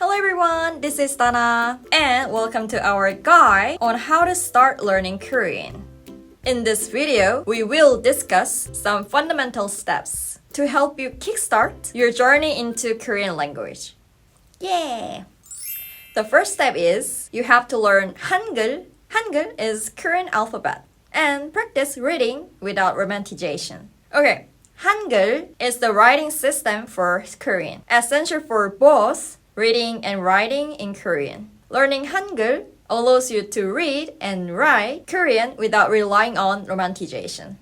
Hello everyone, this is Dana, and welcome to our guide on how to start learning Korean. In this video, we will discuss some fundamental steps to help you kickstart your journey into Korean language. Yeah! The first step is you have to learn Hangul. Hangul is Korean alphabet, and practice reading without romanticization. Okay, Hangul is the writing system for Korean, essential for both reading and writing in Korean. Learning Hangul allows you to read and write Korean without relying on romanticization.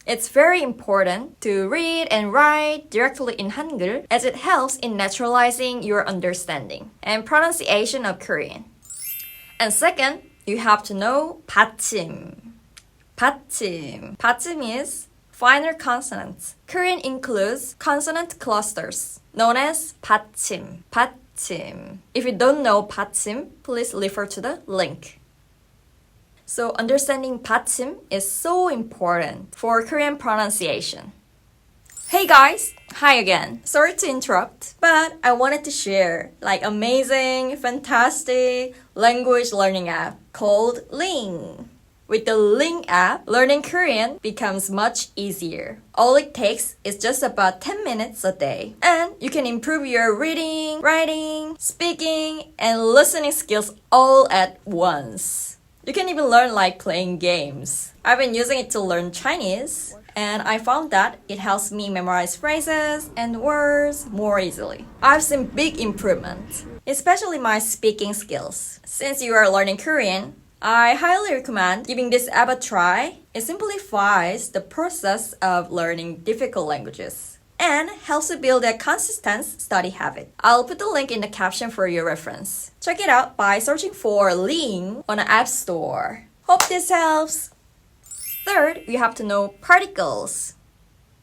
It's very important to read and write directly in Hangul as it helps in naturalizing your understanding and pronunciation of Korean. And second, you have to know 받침. 받침. 받침 is finer consonants. Korean includes consonant clusters known as 받침. 받침. If you don't know 받침, please refer to the link. So understanding 받침 is so important for Korean pronunciation. Hey guys! Hi again. Sorry to interrupt, but I wanted to share amazing, fantastic language learning app called Ling. With the Ling app, learning Korean becomes much easier. All it takes is just about 10 minutes a day. And you can improve your reading, writing, speaking, and listening skills all at once. You can even learn playing games. I've been using it to learn Chinese, and I found that it helps me memorize phrases and words more easily. I've seen big improvement, especially my speaking skills. Since you are learning Korean, I highly recommend giving this app a try. It simplifies the process of learning difficult languages and helps you build a consistent study habit. I'll put the link in the caption for your reference. Check it out by searching for Ling on the App Store. Hope this helps! Third, you have to know particles.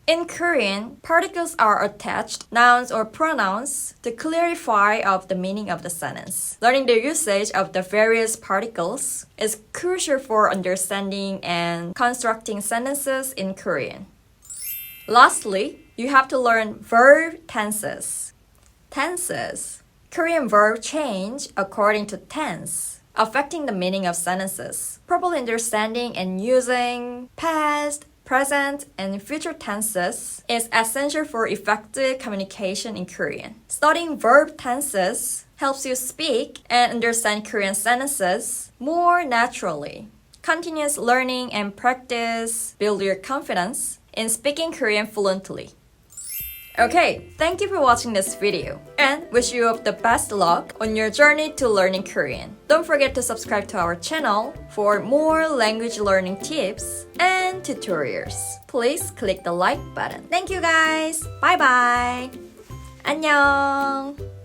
In Korean, particles are attached nouns or pronouns to clarify of the meaning of the sentence. Learning the usage of the various particles is crucial for understanding and constructing sentences in Korean. Lastly, you have to learn verb tenses. Tenses. Korean verb change according to tense, affecting the meaning of sentences. Properly understanding and using past, present, and future tenses is essential for effective communication in Korean. Studying verb tenses helps you speak and understand Korean sentences more naturally. Continuous learning and practice build your confidence in speaking Korean fluently. Okay, thank you for watching this video and wish you the best luck on your journey to learning Korean. Don't forget to subscribe to our channel for more language learning tips and tutorials. Please click the like button. Thank you guys. Bye bye. 안녕.